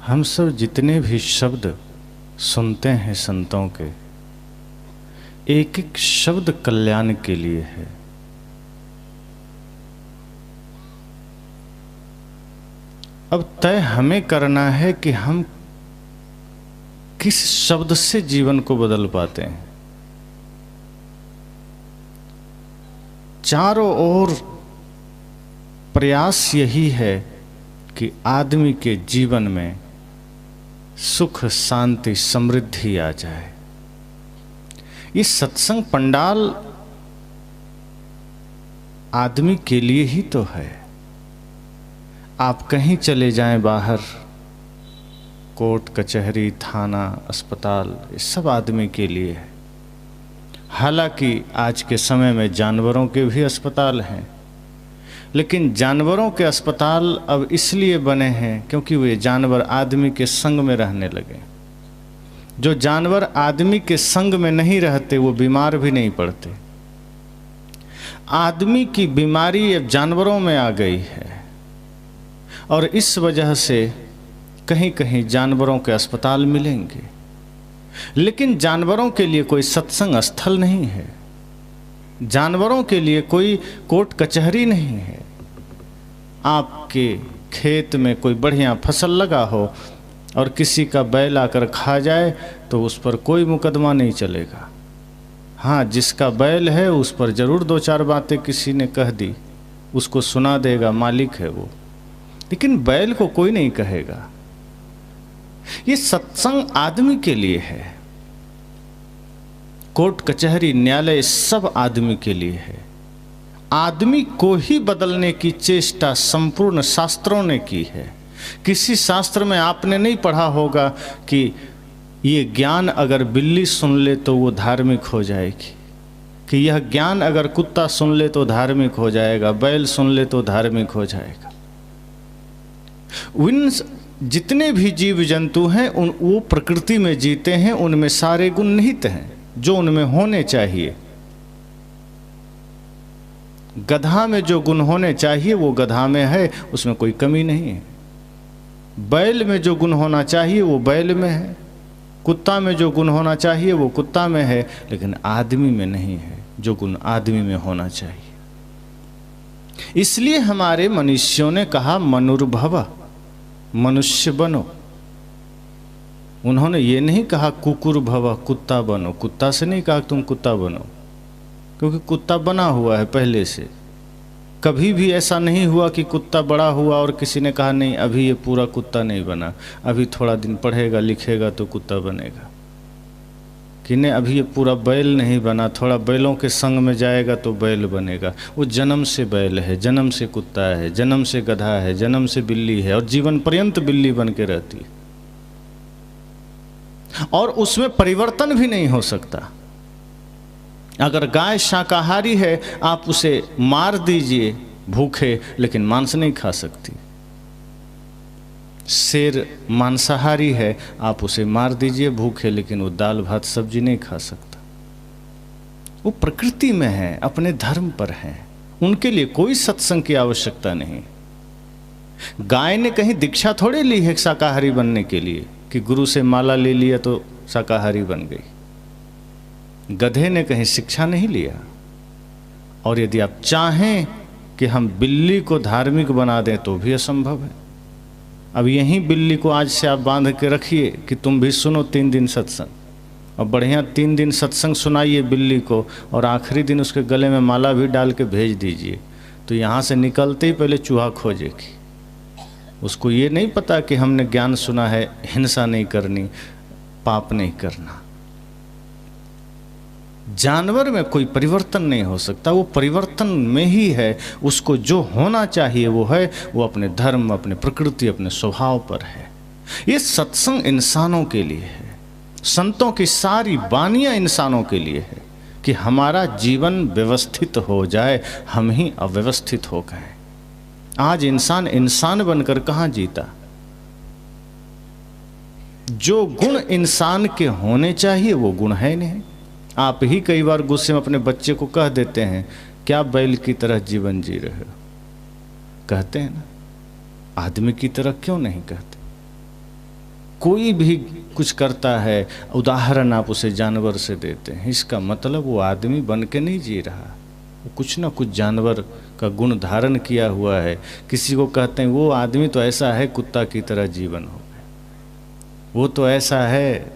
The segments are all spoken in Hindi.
हम सब जितने भी शब्द सुनते हैं संतों के, एक एक शब्द कल्याण के लिए है। अब तय हमें करना है कि हम किस शब्द से जीवन को बदल पाते हैं। चारों ओर प्रयास यही है कि आदमी के जीवन में सुख, शांति, समृद्धि आ जाए। ये सत्संग पंडाल आदमी के लिए ही तो है। आप कहीं चले जाएं बाहर, कोर्ट कचहरी, थाना, अस्पताल, ये सब आदमी के लिए है। हालांकि आज के समय में जानवरों के भी अस्पताल हैं, लेकिन जानवरों के अस्पताल अब इसलिए बने हैं क्योंकि वे जानवर आदमी के संग में रहने लगे। जो जानवर आदमी के संग में नहीं रहते वो बीमार भी नहीं पड़ते। आदमी की बीमारी अब जानवरों में आ गई है और इस वजह से कहीं कहीं जानवरों के अस्पताल मिलेंगे, लेकिन जानवरों के लिए कोई सत्संग स्थल नहीं है, जानवरों के लिए कोई कोर्ट कचहरी नहीं है। आपके खेत में कोई बढ़िया फसल लगा हो और किसी का बैल आकर खा जाए तो उस पर कोई मुकदमा नहीं चलेगा। हाँ, जिसका बैल है उस पर जरूर दो चार बातें किसी ने कह दी, उसको सुना देगा, मालिक है वो, लेकिन बैल को कोई नहीं कहेगा। ये सत्संग आदमी के लिए है। कोर्ट कचहरी न्यायालय सब आदमी के लिए है। आदमी को ही बदलने की चेष्टा संपूर्ण शास्त्रों ने की है। किसी शास्त्र में आपने नहीं पढ़ा होगा कि ये ज्ञान अगर बिल्ली सुन ले तो वो धार्मिक हो जाएगी, कि यह ज्ञान अगर कुत्ता सुन ले तो धार्मिक हो जाएगा, बैल सुन ले तो धार्मिक हो जाएगा। उन जितने भी जीव जंतु हैं वो प्रकृति में जीते हैं, उनमें सारे गुण निहित हैं जो उनमें होने चाहिए। गधा में जो गुण होने चाहिए वो गधा में है, उसमें कोई कमी नहीं है। बैल में जो गुण होना चाहिए वो बैल में है, कुत्ता में जो गुण होना चाहिए वो कुत्ता में है, लेकिन आदमी में नहीं है जो गुण आदमी में होना चाहिए। इसलिए हमारे मनुष्यों ने कहा मनुर्भव, मनुष्य बनो। उन्होंने ये नहीं कहा कुकुर भव, कुत्ता बनो। कुत्ता से नहीं कहा तुम कुत्ता बनो, क्योंकि कुत्ता बना हुआ है पहले से। कभी भी ऐसा नहीं हुआ कि कुत्ता बड़ा हुआ और किसी ने कहा नहीं अभी ये पूरा कुत्ता नहीं बना, अभी थोड़ा दिन पढ़ेगा लिखेगा तो कुत्ता बनेगा। कि नहीं अभी ये पूरा बैल नहीं बना, थोड़ा बैलों के संग में जाएगा तो बैल बनेगा। वो जन्म से बैल है, जन्म से कुत्ता है, जन्म से गधा है, जन्म से बिल्ली है और जीवन पर्यंत बिल्ली बन के रहती है और उसमें परिवर्तन भी नहीं हो सकता। अगर गाय शाकाहारी है आप उसे मार दीजिए भूखे, लेकिन मांस नहीं खा सकती। शेर मांसाहारी है, आप उसे मार दीजिए भूखे, लेकिन वो दाल भात सब्जी नहीं खा सकता। वो प्रकृति में है, अपने धर्म पर है, उनके लिए कोई सत्संग की आवश्यकता नहीं। गाय ने कहीं दीक्षा थोड़ी ली है शाकाहारी बनने के लिए कि गुरु से माला ले लिया तो शाकाहारी बन गई। गधे ने कहीं शिक्षा नहीं लिया। और यदि आप चाहें कि हम बिल्ली को धार्मिक बना दें तो भी असंभव है। अब यहीं बिल्ली को आज से आप बांध के रखिए कि तुम भी सुनो 3 दिन सत्संग, और बढ़िया 3 दिन सत्संग सुनाइए बिल्ली को, और आखिरी दिन उसके गले में माला भी डाल के भेज दीजिए, तो यहाँ से निकलते ही पहले चूहा खोजेगी। उसको ये नहीं पता कि हमने ज्ञान सुना है हिंसा नहीं करनी, पाप नहीं करना। जानवर में कोई परिवर्तन नहीं हो सकता, वो परिवर्तन में ही है। उसको जो होना चाहिए वो है, वो अपने धर्म, अपने प्रकृति, अपने स्वभाव पर है। ये सत्संग इंसानों के लिए है, संतों की सारी वानियाँ इंसानों के लिए है कि हमारा जीवन व्यवस्थित हो जाए। हम ही अव्यवस्थित हो गए। आज इंसान इंसान बनकर कहाँ जीता। जो गुण इंसान के होने चाहिए वो गुण है नहीं। आप ही कई बार गुस्से में अपने बच्चे को कह देते हैं क्या बैल की तरह जीवन जी रहे हो, कहते हैं ना, आदमी की तरह क्यों नहीं कहते। कोई भी कुछ करता है, उदाहरण आप उसे जानवर से देते हैं, इसका मतलब वो आदमी बन के नहीं जी रहा, वो कुछ ना कुछ जानवर का गुण धारण किया हुआ है। किसी को कहते हैं वो आदमी तो ऐसा है कुत्ता की तरह जीवन हो गया, वो तो ऐसा है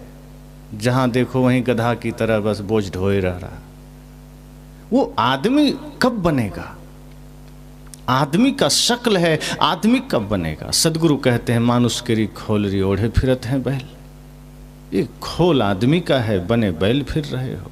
जहाँ देखो वहीं गधा की तरह बस बोझ ढोए रह रहा। वो आदमी कब बनेगा? आदमी का शक्ल है, आदमी कब बनेगा? सदगुरु कहते हैं मानुष केरी खोलरी ओढ़े फिरत हैं बैल। ये खोल आदमी का है, बने बैल फिर रहे हो।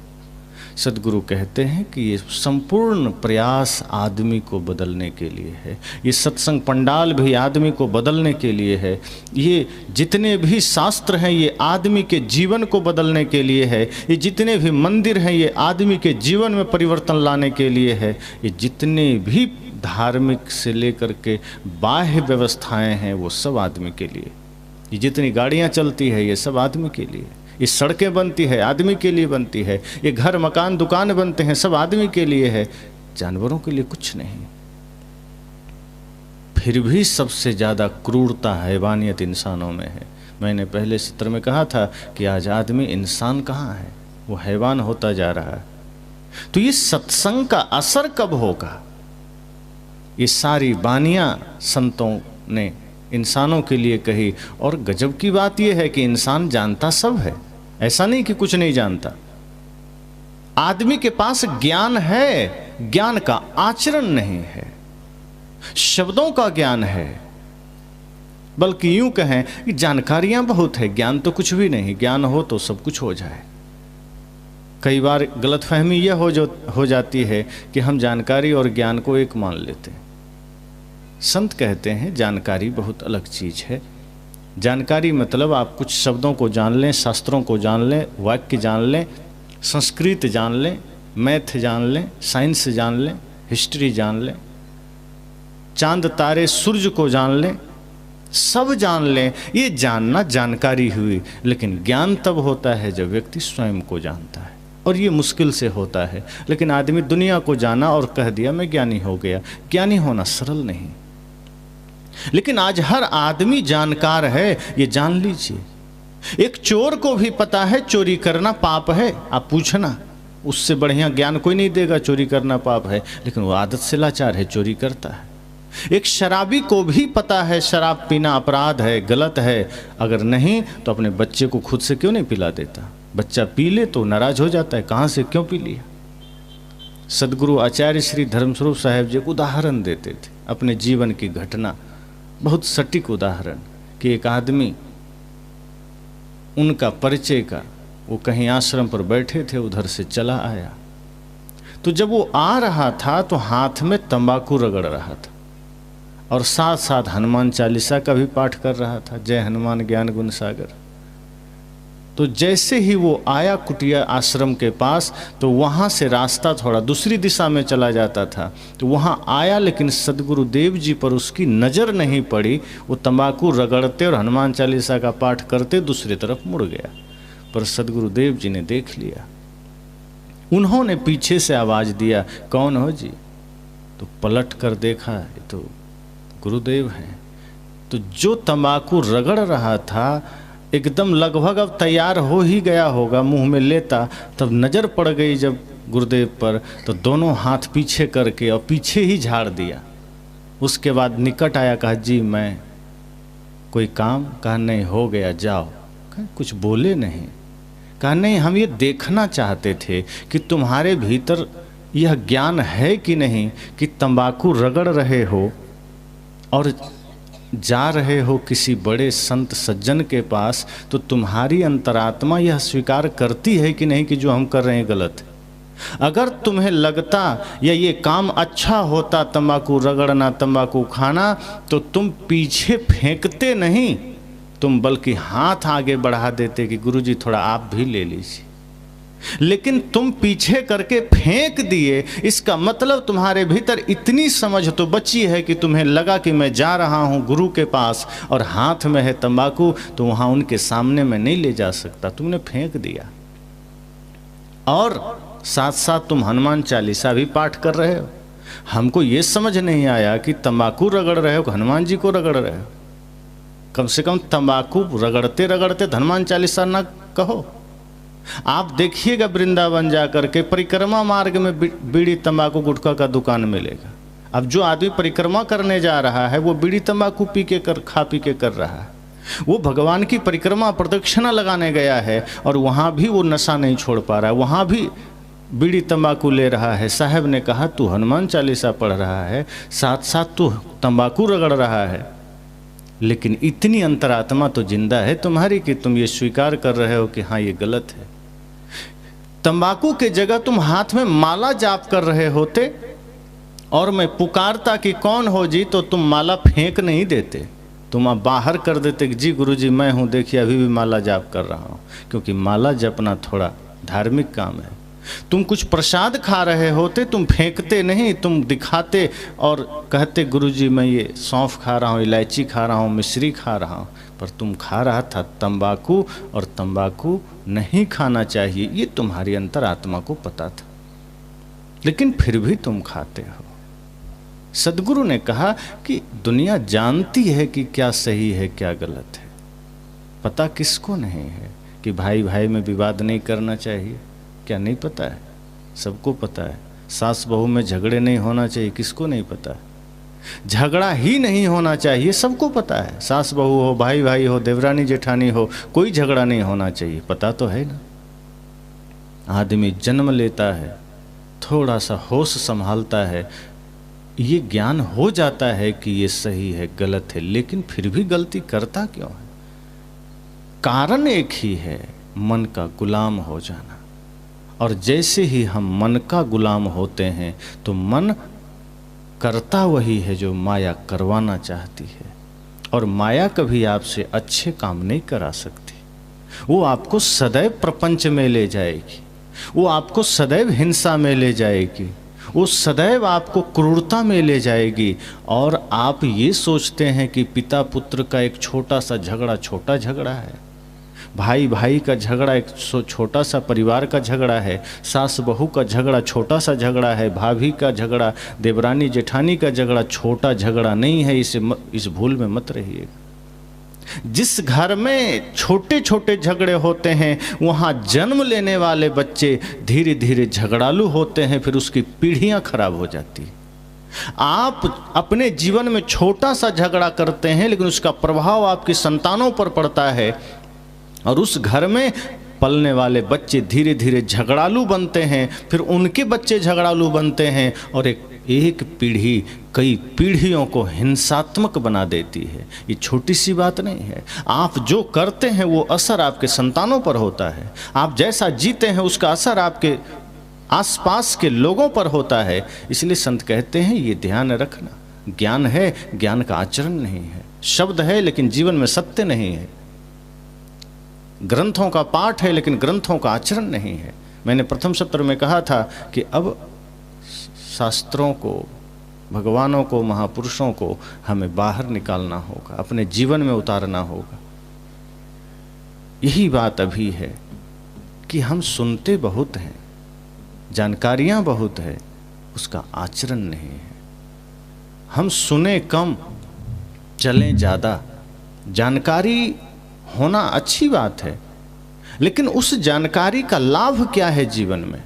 सदगुरु कहते हैं कि ये संपूर्ण प्रयास आदमी को बदलने के लिए है, ये सत्संग पंडाल भी आदमी को बदलने के लिए है, ये जितने भी शास्त्र हैं ये आदमी के जीवन को बदलने के लिए है, ये जितने भी मंदिर हैं ये आदमी के जीवन में परिवर्तन लाने के लिए है, ये जितने भी धार्मिक से लेकर के बाह्य व्यवस्थाएं हैं वो सब आदमी के लिए, ये जितनी गाड़ियां चलती है ये सब आदमी के लिए, ये सड़कें बनती है आदमी के लिए बनती है, ये घर मकान दुकान बनते हैं सब आदमी के लिए है, जानवरों के लिए कुछ नहीं। फिर भी सबसे ज़्यादा क्रूरता हैवानियत इंसानों में है। मैंने पहले सत्र में कहा था कि आज आदमी इंसान कहाँ है, वो हैवान होता जा रहा है। तो ये सत्संग का असर कब होगा? ये सारी बानियां संतों ने इंसानों के लिए कही, और गजब की बात यह है कि इंसान जानता सब है, ऐसा नहीं कि कुछ नहीं जानता। आदमी के पास ज्ञान है, ज्ञान का आचरण नहीं है, शब्दों का ज्ञान है, बल्कि यूं कहें कि जानकारियां बहुत है, ज्ञान तो कुछ भी नहीं। ज्ञान हो तो सब कुछ हो जाए। कई बार गलतफहमी यह हो जाती है कि हम जानकारी और ज्ञान को एक मान लेते हैं। संत कहते हैं जानकारी बहुत अलग चीज़ है। जानकारी मतलब आप कुछ शब्दों को जान लें, शास्त्रों को जान लें, वाक्य जान लें, संस्कृत जान लें, मैथ जान लें, साइंस जान लें, हिस्ट्री जान लें, चांद तारे सूर्य को जान लें, सब जान लें, ये जानना जानकारी हुई। लेकिन ज्ञान तब होता है जब व्यक्ति स्वयं को जानता है, और ये मुश्किल से होता है। लेकिन आदमी दुनिया को जाना और कह दिया मैं ज्ञानी हो गया। ज्ञानी होना सरल नहीं। लेकिन आज हर आदमी जानकार है, ये जान लीजिए। एक चोर को भी पता है चोरी करना पाप है। आप पूछना, उससे बढ़िया ज्ञान कोई नहीं देगा चोरी करना पाप है, लेकिन वो आदत से लाचार है, चोरी करता है। एक शराबी को भी पता है शराब पीना अपराध है, गलत है। अगर नहीं तो अपने बच्चे को खुद से क्यों नहीं पिला देता? बच्चा पी ले तो नाराज हो जाता है, कहाँ से क्यों पी लिया। सदगुरु आचार्य श्री धर्मस्वरूप साहेब जी एक उदाहरण देते थे, अपने जीवन की घटना, बहुत सटीक उदाहरण, कि एक आदमी उनका परिचय का, वो कहीं आश्रम पर बैठे थे, उधर से चला आया। तो जब वो आ रहा था तो हाथ में तंबाकू रगड़ रहा था और साथ साथ हनुमान चालीसा का भी पाठ कर रहा था, जय हनुमान ज्ञान गुण सागर। तो जैसे ही वो आया कुटिया आश्रम के पास, तो वहाँ से रास्ता थोड़ा दूसरी दिशा में चला जाता था। तो वहाँ आया, लेकिन सदगुरुदेव जी पर उसकी नज़र नहीं पड़ी। वो तंबाकू रगड़ते और हनुमान चालीसा का पाठ करते दूसरी तरफ मुड़ गया। पर सदगुरुदेव जी ने देख लिया। उन्होंने पीछे से आवाज़ दिया, कौन हो जी? तो पलट कर देखा, ये तो गुरुदेव हैं। तो जो तंबाकू रगड़ रहा था एकदम लगभग अब तैयार हो ही गया होगा मुंह में लेता, तब नज़र पड़ गई जब गुरुदेव पर, तो दोनों हाथ पीछे करके और पीछे ही झाड़ दिया। उसके बाद निकट आया, कहा जी मैं कोई काम? कहा नहीं, हो गया, जाओ। कहा कुछ बोले नहीं। कहा नहीं, हम ये देखना चाहते थे कि तुम्हारे भीतर यह ज्ञान है कि नहीं कि तंबाकू रगड़ रहे हो और जा रहे हो किसी बड़े संत सज्जन के पास, तो तुम्हारी अंतरात्मा यह स्वीकार करती है कि नहीं कि जो हम कर रहे हैं गलत है। अगर तुम्हें लगता या ये काम अच्छा होता तंबाकू रगड़ना, तंबाकू खाना, तो तुम पीछे फेंकते नहीं, तुम बल्कि हाथ आगे बढ़ा देते कि गुरुजी थोड़ा आप भी ले लीजिए। लेकिन तुम पीछे करके फेंक दिए। इसका मतलब तुम्हारे भीतर इतनी समझ तो बची है कि तुम्हें लगा कि मैं जा रहा हूं गुरु के पास और हाथ में है तंबाकू, तो वहां उनके सामने मैं नहीं ले जा सकता, तुमने फेंक दिया। और साथ साथ तुम हनुमान चालीसा भी पाठ कर रहे हो। हमको ये समझ नहीं आया कि तंबाकू रगड़ रहे हो, हनुमान जी को रगड़ रहे हो। कम से कम तंबाकू रगड़ते रगड़ते हनुमान चालीसा ना कहो। आप देखिएगा वृंदावन जाकर के परिक्रमा मार्ग में बीड़ी तंबाकू गुटखा का दुकान मिलेगा। अब जो आदमी परिक्रमा करने जा रहा है वो बीड़ी तंबाकू पी के खा पी के कर रहा है। वो भगवान की परिक्रमा प्रदक्षिणा लगाने गया है और वहाँ भी वो नशा नहीं छोड़ पा रहा है, वहाँ भी बीड़ी तंबाकू ले रहा है। साहब ने कहा तू हनुमान चालीसा पढ़ रहा है, साथ साथ तू तंबाकू रगड़ रहा है, लेकिन इतनी अंतरात्मा तो जिंदा है तुम्हारी कि तुम ये स्वीकार कर रहे हो कि हाँ ये गलत है। तंबाकू के जगह तुम हाथ में माला जाप कर रहे होते और मैं पुकारता कि कौन हो जी, तो तुम माला फेंक नहीं देते, तुम आप बाहर कर देते कि जी गुरुजी मैं हूँ, देखिए अभी भी माला जाप कर रहा हूँ। क्योंकि माला जपना थोड़ा धार्मिक काम है। तुम कुछ प्रसाद खा रहे होते, तुम फेंकते नहीं, तुम दिखाते और कहते गुरुजी मैं ये सौंफ खा रहा हूँ, इलायची खा रहा हूँ, मिश्री खा रहा हूँ। पर तुम खा रहा था तंबाकू, और तंबाकू नहीं खाना चाहिए, ये तुम्हारी अंतरात्मा को पता था, लेकिन फिर भी तुम खाते हो। सदगुरु ने कहा कि दुनिया जानती है कि क्या सही है क्या गलत है, पता किसको नहीं है कि भाई भाई में विवाद नहीं करना चाहिए, क्या नहीं पता है? सबको पता है। सास बहू में झगड़े नहीं होना चाहिए, किसको नहीं पता है? झगड़ा ही नहीं होना चाहिए, सबको पता है। सास बहू हो, भाई भाई हो, देवरानी जेठानी हो, कोई झगड़ा नहीं होना चाहिए, पता तो है ना। आदमी जन्म लेता है, थोड़ा सा होश संभालता है, ये ज्ञान हो जाता है कि ये सही है गलत है, लेकिन फिर भी गलती करता क्यों है? कारण एक ही है, मन का गुलाम हो जाना। और जैसे ही हम मन का गुलाम होते हैं तो मन करता वही है जो माया करवाना चाहती है। और माया कभी आपसे अच्छे काम नहीं करा सकती, वो आपको सदैव प्रपंच में ले जाएगी, वो आपको सदैव हिंसा में ले जाएगी, वो सदैव आपको क्रूरता में ले जाएगी। और आप ये सोचते हैं कि पिता पुत्र का एक छोटा सा झगड़ा छोटा झगड़ा है, भाई भाई का झगड़ा एक छोटा सा परिवार का झगड़ा है, सास बहू का झगड़ा छोटा सा झगड़ा है, भाभी का झगड़ा, देवरानी जेठानी का झगड़ा छोटा झगड़ा नहीं है। इस भूल में मत रहिएगा। जिस घर में छोटे छोटे झगड़े होते हैं वहाँ जन्म लेने वाले बच्चे धीरे धीरे झगड़ालू होते हैं, फिर उसकी पीढ़ियाँ खराब हो जाती हैं। आप अपने जीवन में छोटा सा झगड़ा करते हैं, लेकिन उसका प्रभाव आपकी संतानों पर पड़ता है, और उस घर में पलने वाले बच्चे धीरे धीरे झगड़ालू बनते हैं, फिर उनके बच्चे झगड़ालू बनते हैं, और एक पीढ़ी कई पीढ़ियों को हिंसात्मक बना देती है। ये छोटी सी बात नहीं है। आप जो करते हैं वो असर आपके संतानों पर होता है, आप जैसा जीते हैं उसका असर आपके आसपास के लोगों पर होता है। इसलिए संत कहते हैं ये ध्यान रखना, ज्ञान है, ज्ञान का आचरण नहीं है। शब्द है लेकिन जीवन में सत्य नहीं है, ग्रंथों का पाठ है लेकिन ग्रंथों का आचरण नहीं है। मैंने प्रथम सत्र में कहा था कि अब शास्त्रों को, भगवानों को, महापुरुषों को हमें बाहर निकालना होगा, अपने जीवन में उतारना होगा। यही बात अभी है कि हम सुनते बहुत हैं, जानकारियां बहुत है, उसका आचरण नहीं है। हम सुने कम, चलें ज़्यादा। जानकारी होना अच्छी बात है, लेकिन उस जानकारी का लाभ क्या है जीवन में?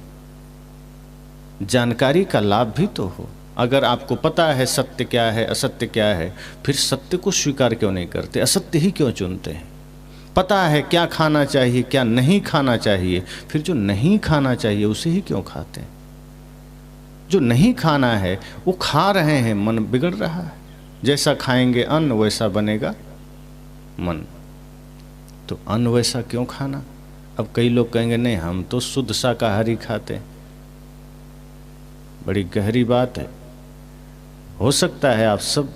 जानकारी का लाभ भी तो हो। अगर आपको पता है सत्य क्या है, असत्य क्या है, फिर सत्य को स्वीकार क्यों नहीं करते? असत्य ही क्यों चुनते हैं? पता है क्या खाना चाहिए, क्या नहीं खाना चाहिए, फिर जो नहीं खाना चाहिए उसे ही क्यों खाते हैं? जो नहीं खाना है वो खा रहे हैं, मन बिगड़ रहा है। जैसा खाएंगे अन्न वैसा बनेगा मन, तो अन्न वैसा क्यों खाना? अब कई लोग कहेंगे नहीं हम तो शुद्ध शाकाहारी खाते हैं। बड़ी गहरी बात है। हो सकता है आप सब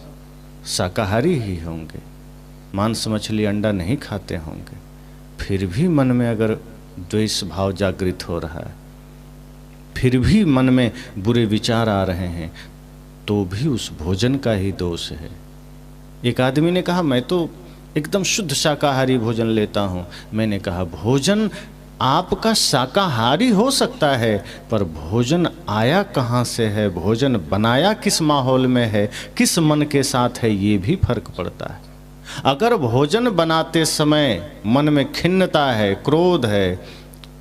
शाकाहारी ही होंगे, मांस मछली अंडा नहीं खाते होंगे, फिर भी मन में अगर द्वेष भाव जागृत हो रहा है, फिर भी मन में बुरे विचार आ रहे हैं, तो भी उस भोजन का ही दोष है। एक आदमी ने कहा मैं तो एकदम शुद्ध शाकाहारी भोजन लेता हूँ। मैंने कहा भोजन आपका शाकाहारी हो सकता है, पर भोजन आया कहाँ से है, भोजन बनाया किस माहौल में है, किस मन के साथ है, ये भी फर्क पड़ता है। अगर भोजन बनाते समय मन में खिन्नता है, क्रोध है,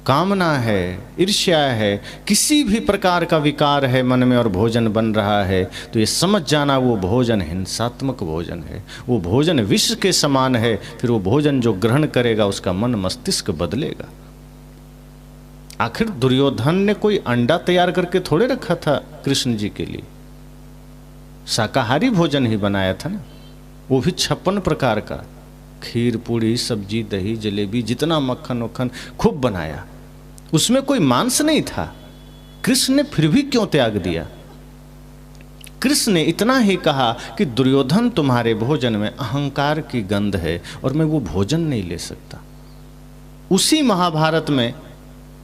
कामना है, ईर्ष्या है, किसी भी प्रकार का विकार है मन में और भोजन बन रहा है, तो ये समझ जाना वो भोजन हिंसात्मक भोजन है, वो भोजन विष के समान है। फिर वो भोजन जो ग्रहण करेगा उसका मन मस्तिष्क बदलेगा। आखिर दुर्योधन ने कोई अंडा तैयार करके थोड़े रखा था कृष्ण जी के लिए, शाकाहारी भोजन ही बनाया था ना, वो भी 56 प्रकार का, खीर, पूड़ी, सब्जी, दही, जलेबी, जितना मक्खन वक्खन खूब बनाया, उसमें कोई मांस नहीं था। कृष्ण ने फिर भी क्यों त्याग दिया? कृष्ण ने इतना ही कहा कि दुर्योधन तुम्हारे भोजन में अहंकार की गंध है और मैं वो भोजन नहीं ले सकता। उसी महाभारत में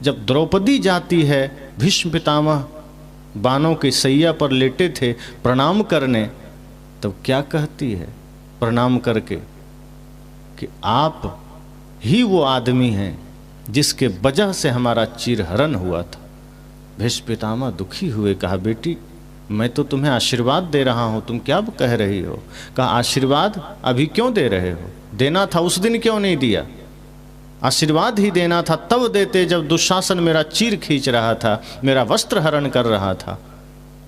जब द्रौपदी जाती है, भीष्म पितामह बाणों की सैया पर लेटे थे प्रणाम करने, तब क्या कहती है प्रणाम करके कि आप ही वो आदमी हैं जिसके वजह से हमारा चिरहरण हुआ था। भीष्म पितामह दुखी हुए, कहा बेटी मैं तो तुम्हें आशीर्वाद दे रहा हूँ, तुम क्या कह रही हो? कहा आशीर्वाद अभी क्यों दे रहे हो? देना था उस दिन क्यों नहीं दिया? आशीर्वाद ही देना था तब देते जब दुशासन मेरा चीर खींच रहा था, मेरा वस्त्र हरण कर रहा था,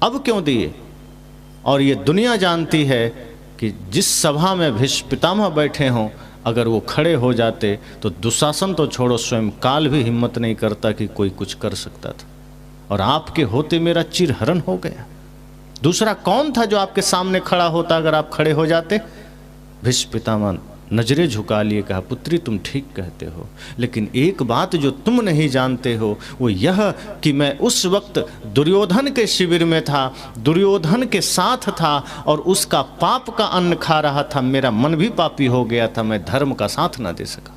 अब क्यों दिए? और ये दुनिया जानती है कि जिस सभा में भीष्म पितामह बैठे हों, अगर वो खड़े हो जाते तो दुशासन तो छोड़ो, स्वयं काल भी हिम्मत नहीं करता कि कोई कुछ कर सकता था, और आपके होते मेरा चिरहरण हो गया। दूसरा कौन था जो आपके सामने खड़ा होता अगर आप खड़े हो जाते? भीष्म पितामह नजरें झुका लिए, कहा पुत्री तुम ठीक कहते हो, लेकिन एक बात जो तुम नहीं जानते हो वो यह कि मैं उस वक्त दुर्योधन के शिविर में था, दुर्योधन के साथ था और उसका पाप का अन्न खा रहा था। मेरा मन भी पापी हो गया था, मैं धर्म का साथ ना दे सका,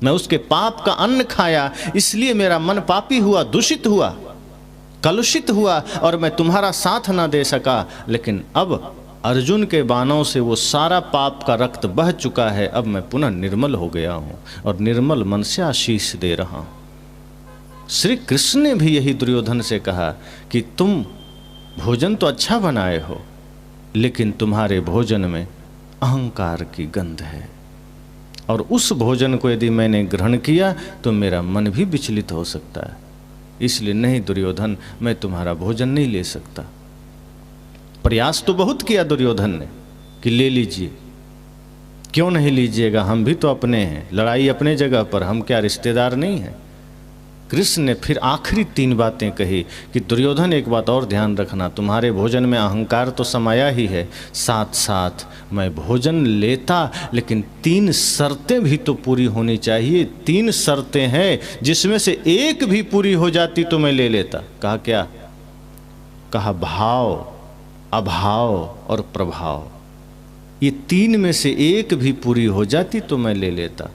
मैं उसके पाप का अन्न खाया, इसलिए मेरा मन पापी हुआ, दूषित हुआ, कलुषित हुआ और मैं तुम्हारा साथ ना दे सका। लेकिन अब अर्जुन के बाणों से वो सारा पाप का रक्त बह चुका है, अब मैं पुनः निर्मल हो गया हूँ और निर्मल मन से आशीष दे रहा हूँ। श्री कृष्ण ने भी यही दुर्योधन से कहा कि तुम भोजन तो अच्छा बनाए हो, लेकिन तुम्हारे भोजन में अहंकार की गंध है, और उस भोजन को यदि मैंने ग्रहण किया तो मेरा मन भी विचलित हो सकता है। इसलिए नहीं दुर्योधन, मैं तुम्हारा भोजन नहीं ले सकता। प्रयास तो बहुत किया दुर्योधन ने कि ले लीजिए, क्यों नहीं लीजिएगा, हम भी तो अपने हैं, लड़ाई अपने जगह पर, हम क्या रिश्तेदार नहीं हैं। कृष्ण ने फिर आखिरी 3 बातें कही कि दुर्योधन एक बात और ध्यान रखना, तुम्हारे भोजन में अहंकार तो समाया ही है, साथ साथ मैं भोजन लेता लेकिन 3 शर्तें भी तो पूरी होनी चाहिए। 3 शर्तें हैं जिसमें से एक भी पूरी हो जाती तो मैं ले लेता। कहा क्या? कहा भाव, अभाव और प्रभाव, ये 3 में से एक भी पूरी हो जाती तो मैं ले लेता।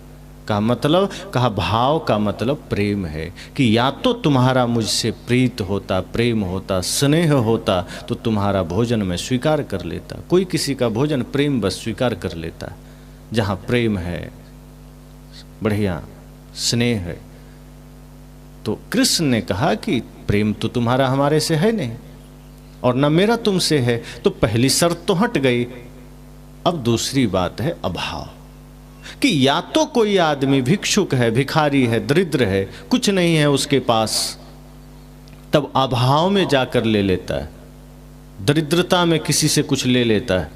का मतलब? कहा भाव का मतलब प्रेम है कि या तो तुम्हारा मुझसे प्रीत होता, प्रेम होता, स्नेह होता तो तुम्हारा भोजन मैं स्वीकार कर लेता। कोई किसी का भोजन प्रेम बस स्वीकार कर लेता, जहाँ प्रेम है, बढ़िया स्नेह है। तो कृष्ण ने कहा कि प्रेम तो तुम्हारा हमारे से है नहीं और न मेरा तुमसे है, तो पहली शर्त तो हट गई। अब दूसरी बात है अभाव, कि या तो कोई आदमी भिक्षुक है, भिखारी है, दरिद्र है, कुछ नहीं है उसके पास, तब अभाव में जाकर ले लेता है, दरिद्रता में किसी से कुछ ले लेता है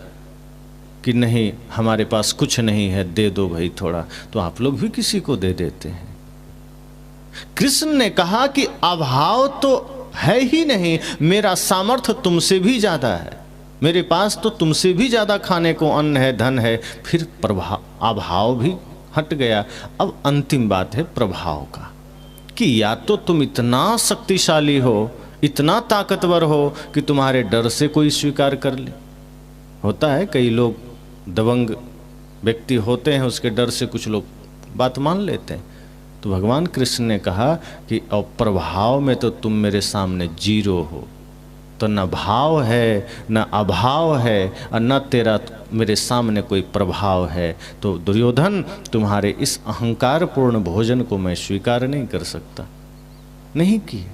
कि नहीं हमारे पास कुछ नहीं है, दे दो भाई थोड़ा, तो आप लोग भी किसी को दे देते हैं। कृष्ण ने कहा कि अभाव तो है ही नहीं, मेरा सामर्थ्य तुमसे भी ज्यादा है, मेरे पास तो तुमसे भी ज्यादा खाने को अन्न है, धन है। फिर अभाव भी हट गया। अब अंतिम बात है प्रभाव का, कि या तो तुम इतना शक्तिशाली हो, इतना ताकतवर हो कि तुम्हारे डर से कोई स्वीकार कर ले। होता है कई लोग दबंग व्यक्ति होते हैं, उसके डर से कुछ लोग बात मान लेते हैं। तो भगवान कृष्ण ने कहा कि प्रभाव में तो तुम मेरे सामने जीरो हो, तो न भाव है न अभाव है और न तेरा मेरे सामने कोई प्रभाव है। तो दुर्योधन तुम्हारे इस अहंकारपूर्ण भोजन को मैं स्वीकार नहीं कर सकता। नहीं किए।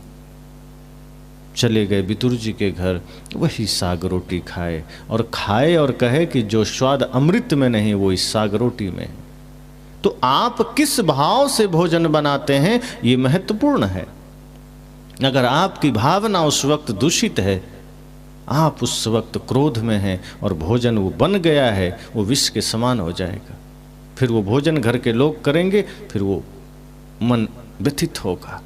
चले गए बितुर जी के घर, वही साग रोटी खाए और कहे कि जो स्वाद अमृत में नहीं वो इस साग रोटी में है। तो आप किस भाव से भोजन बनाते हैं ये महत्वपूर्ण है। अगर आपकी भावना उस वक्त दूषित है, आप उस वक्त क्रोध में हैं और भोजन वो बन गया है, वो विष के समान हो जाएगा। फिर वो भोजन घर के लोग करेंगे, फिर वो मन व्यथित होगा।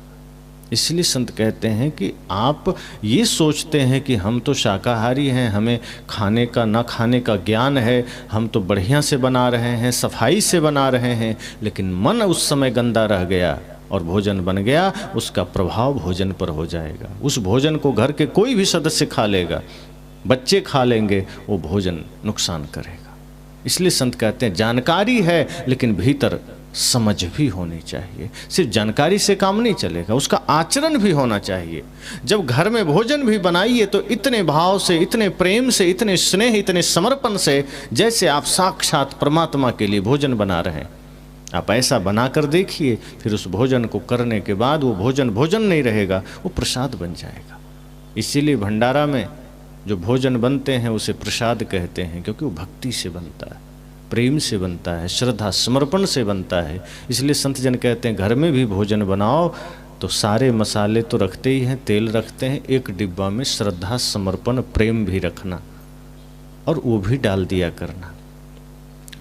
इसलिए संत कहते हैं कि आप ये सोचते हैं कि हम तो शाकाहारी हैं, हमें खाने का ना खाने का ज्ञान है, हम तो बढ़िया से बना रहे हैं, सफाई से बना रहे हैं, लेकिन मन उस समय गंदा रह गया और भोजन बन गया, उसका प्रभाव भोजन पर हो जाएगा। उस भोजन को घर के कोई भी सदस्य खा लेगा, बच्चे खा लेंगे, वो भोजन नुकसान करेगा। इसलिए संत कहते हैं जानकारी है लेकिन भीतर समझ भी होनी चाहिए। सिर्फ जानकारी से काम नहीं चलेगा, उसका आचरण भी होना चाहिए। जब घर में भोजन भी बनाइए तो इतने भाव से, इतने प्रेम से, इतने स्नेह, इतने समर्पण से, जैसे आप साक्षात परमात्मा के लिए भोजन बना रहे हैं। आप ऐसा बनाकर देखिए, फिर उस भोजन को करने के बाद वो भोजन भोजन नहीं रहेगा, वो प्रसाद बन जाएगा। इसीलिए भंडारा में जो भोजन बनते हैं उसे प्रसाद कहते हैं, क्योंकि वो भक्ति से बनता है, प्रेम से बनता है, श्रद्धा समर्पण से बनता है। इसलिए संत जन कहते हैं घर में भी भोजन बनाओ तो सारे मसाले तो रखते ही हैं, तेल रखते हैं, एक डिब्बा में श्रद्धा समर्पण प्रेम भी रखना और वो भी डाल दिया करना,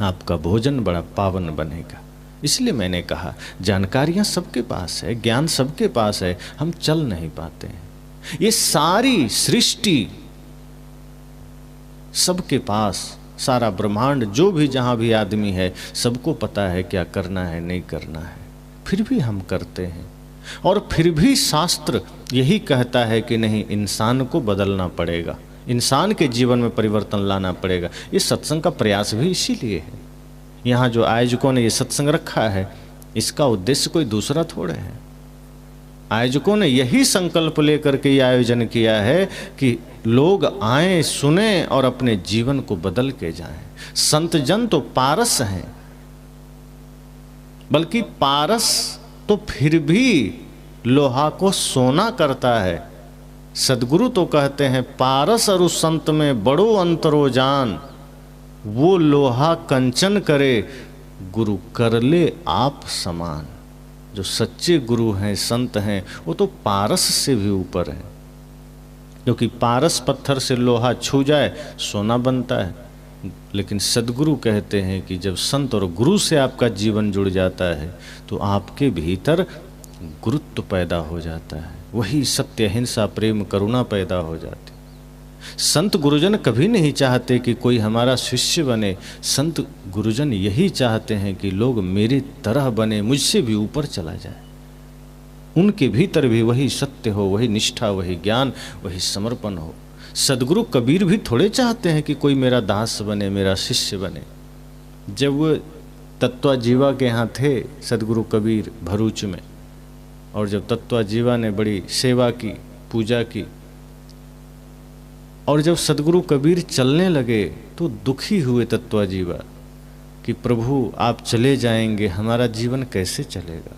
आपका भोजन बड़ा पावन बनेगा। इसलिए मैंने कहा जानकारियाँ सबके पास है, ज्ञान सबके पास है, हम चल नहीं पाते हैं। ये सारी सृष्टि सबके पास, सारा ब्रह्मांड, जो भी जहाँ भी आदमी है, सबको पता है क्या करना है नहीं करना है, फिर भी हम करते हैं। और फिर भी शास्त्र यही कहता है कि नहीं, इंसान को बदलना पड़ेगा, इंसान के जीवन में परिवर्तन लाना पड़ेगा। ये सत्संग का प्रयास भी इसीलिए है। यहाँ जो आयोजकों ने ये सत्संग रखा है, इसका उद्देश्य कोई दूसरा थोड़े है। आयोजकों ने यही संकल्प लेकर के ये आयोजन किया है कि लोग आएं, सुने और अपने जीवन को बदल के जाएं। संत जन तो पारस हैं, बल्कि पारस तो फिर भी लोहा को सोना करता है। सदगुरु तो कहते हैं पारस और उस संत में बड़ो अंतरो जान, वो लोहा कंचन करे गुरु कर ले आप समान। जो सच्चे गुरु हैं, संत हैं, वो तो पारस से भी ऊपर है, क्योंकि पारस पत्थर से लोहा छू जाए सोना बनता है। लेकिन सदगुरु कहते हैं कि जब संत और गुरु से आपका जीवन जुड़ जाता है तो आपके भीतर गुरुत्व पैदा हो जाता है, वही सत्य, अहिंसा, प्रेम, करुणा पैदा हो जाती। संत गुरुजन कभी नहीं चाहते कि कोई हमारा शिष्य बने, संत गुरुजन यही चाहते हैं कि लोग मेरी तरह बने, मुझसे भी ऊपर चला जाए, उनके भीतर भी वही सत्य हो, वही निष्ठा, वही ज्ञान, वही समर्पण हो। सदगुरु कबीर भी थोड़े चाहते हैं कि कोई मेरा दास बने, मेरा शिष्य बने। जब वो तत्वाजीवा के यहाँ थे सदगुरु कबीर भरूच में, और जब तत्वाजीवा ने बड़ी सेवा की, पूजा की, और जब सदगुरु कबीर चलने लगे तो दुखी हुए तत्वाजीवा कि प्रभु आप चले जाएंगे, हमारा जीवन कैसे चलेगा।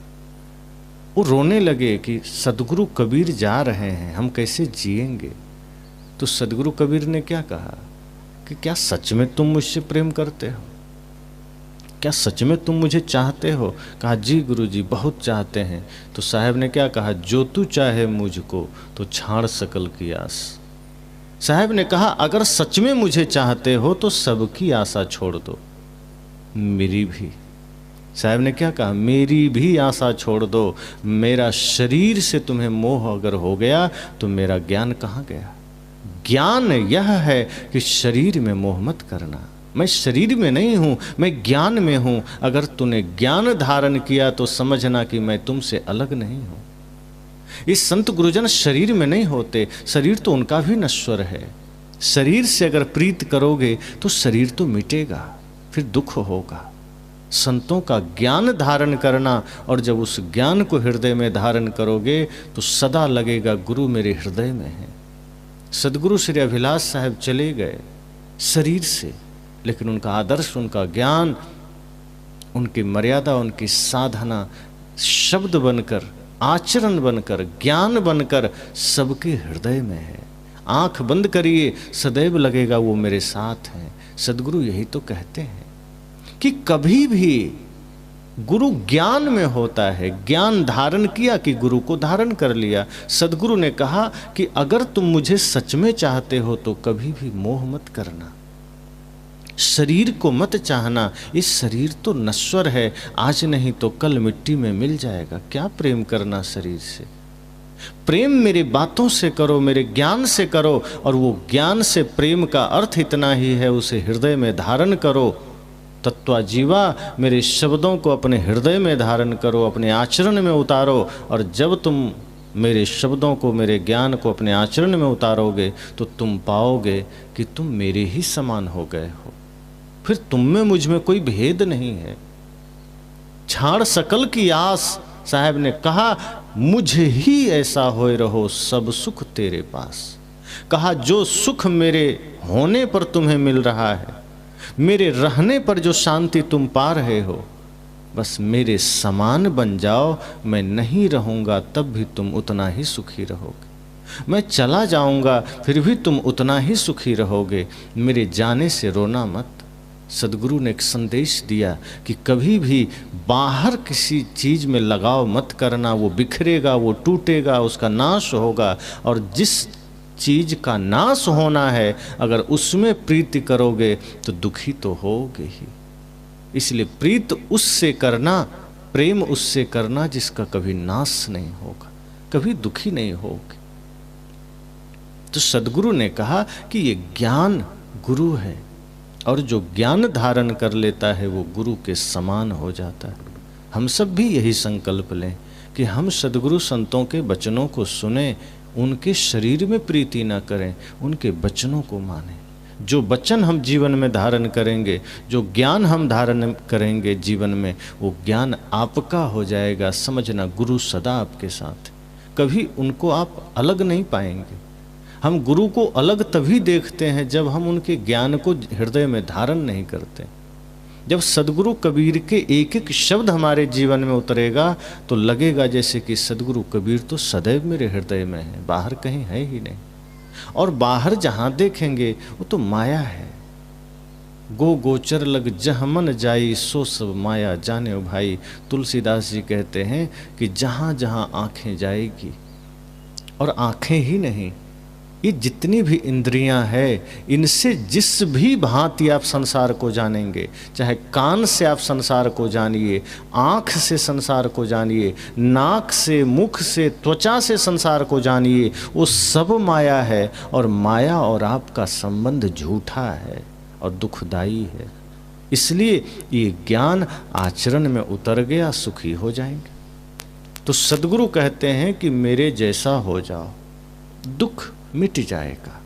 वो रोने लगे कि सदगुरु कबीर जा रहे हैं, हम कैसे जिएंगे। तो सदगुरु कबीर ने क्या कहा कि क्या सच में तुम मुझसे प्रेम करते हो, क्या सच में तुम मुझे चाहते हो। कहा जी गुरुजी बहुत चाहते हैं। तो साहब ने क्या कहा, जो तू चाहे मुझको तो छाड़ सकल की आस। साहब ने कहा अगर सच में मुझे चाहते हो तो सबकी आशा छोड़ दो, मेरी भी। साहब ने क्या कहा, मेरी भी आशा छोड़ दो। मेरा शरीर से तुम्हें मोह अगर हो गया तो मेरा ज्ञान कहाँ गया। ज्ञान यह है कि शरीर में मोह मत करना। मैं शरीर में नहीं हूँ, मैं ज्ञान में हूँ। अगर तूने ज्ञान धारण किया तो समझना कि मैं तुमसे अलग नहीं हूँ। इस संत गुरुजन शरीर में नहीं होते, शरीर तो उनका भी नश्वर है। शरीर से अगर प्रीत करोगे तो शरीर तो मिटेगा, फिर दुख होगा। संतों का ज्ञान धारण करना, और जब उस ज्ञान को हृदय में धारण करोगे तो सदा लगेगा गुरु मेरे हृदय में है। सदगुरु श्री अभिलाष साहब चले गए शरीर से, लेकिन उनका आदर्श, उनका ज्ञान, उनकी मर्यादा, उनकी साधना शब्द बनकर आचरण बनकर, ज्ञान बनकर सबके हृदय में है। आंख बंद करिए, सदैव लगेगा वो मेरे साथ हैं। सदगुरु यही तो कहते हैं कि कभी भी गुरु ज्ञान में होता है। ज्ञान धारण किया कि गुरु को धारण कर लिया। सदगुरु ने कहा कि अगर तुम मुझे सच में चाहते हो तो कभी भी मोह मत करना, शरीर को मत चाहना। इस शरीर तो नश्वर है, आज नहीं तो कल मिट्टी में मिल जाएगा। क्या प्रेम करना शरीर से? प्रेम मेरी बातों से करो, मेरे ज्ञान से करो। और वो ज्ञान से प्रेम का अर्थ इतना ही है, उसे हृदय में धारण करो। तत्वा जीवा, मेरे शब्दों को अपने हृदय में धारण करो, अपने आचरण में उतारो। और जब तुम मेरे शब्दों को, मेरे ज्ञान को अपने आचरण में उतारोगे तो तुम पाओगे कि तुम मेरे ही समान हो गए हो। फिर तुम में मुझ में कोई भेद नहीं है। छाड़ सकल की आस, साहब ने कहा मुझे ही ऐसा होए रहो, सब सुख तेरे पास। कहा जो सुख मेरे होने पर तुम्हें मिल रहा है, मेरे रहने पर जो शांति तुम पा रहे हो, बस मेरे समान बन जाओ। मैं नहीं रहूँगा तब भी तुम उतना ही सुखी रहोगे। मैं चला जाऊँगा फिर भी तुम उतना ही सुखी रहोगे। मेरे जाने से रोना मत। सदगुरु ने एक संदेश दिया कि कभी भी बाहर किसी चीज़ में लगाव मत करना। वो बिखरेगा, वो टूटेगा, उसका नाश होगा। और जिस चीज का नाश होना है, अगर उसमें प्रीति करोगे तो दुखी तो होगे ही। इसलिए प्रीत उससे करना, प्रेम उससे करना जिसका कभी नाश नहीं होगा, कभी दुखी नहीं होगे। तो सदगुरु ने कहा कि ये ज्ञान गुरु है, और जो ज्ञान धारण कर लेता है वो गुरु के समान हो जाता है। हम सब भी यही संकल्प लें कि हम सदगुरु संतों के वचनों को सुने, उनके शरीर में प्रीति ना करें, उनके वचनों को मानें। जो वचन हम जीवन में धारण करेंगे, जो ज्ञान हम धारण करेंगे जीवन में, वो ज्ञान आपका हो जाएगा। समझना, गुरु सदा आपके साथ, कभी उनको आप अलग नहीं पाएंगे। हम गुरु को अलग तभी देखते हैं जब हम उनके ज्ञान को हृदय में धारण नहीं करते। जब सदगुरु कबीर के एक एक शब्द हमारे जीवन में उतरेगा तो लगेगा जैसे कि सदगुरु कबीर तो सदैव मेरे हृदय में है, बाहर कहीं है ही नहीं। और बाहर जहाँ देखेंगे वो तो माया है। गो गोचर लग जह मन जाई, सो सब माया जाने ओ भाई। तुलसीदास जी कहते हैं कि जहाँ जहाँ आँखें जाएगी, और आँखें ही नहीं, ये जितनी भी इंद्रियां हैं, इनसे जिस भी भांति आप संसार को जानेंगे, चाहे कान से आप संसार को जानिए, आँख से संसार को जानिए, नाक से, मुख से, त्वचा से संसार को जानिए, वो सब माया है। और माया और आपका संबंध झूठा है और दुखदाई है। इसलिए ये ज्ञान आचरण में उतर गया, सुखी हो जाएंगे। तो सदगुरु कहते हैं कि मेरे जैसा हो जाओ, दुख मिट जाएगा।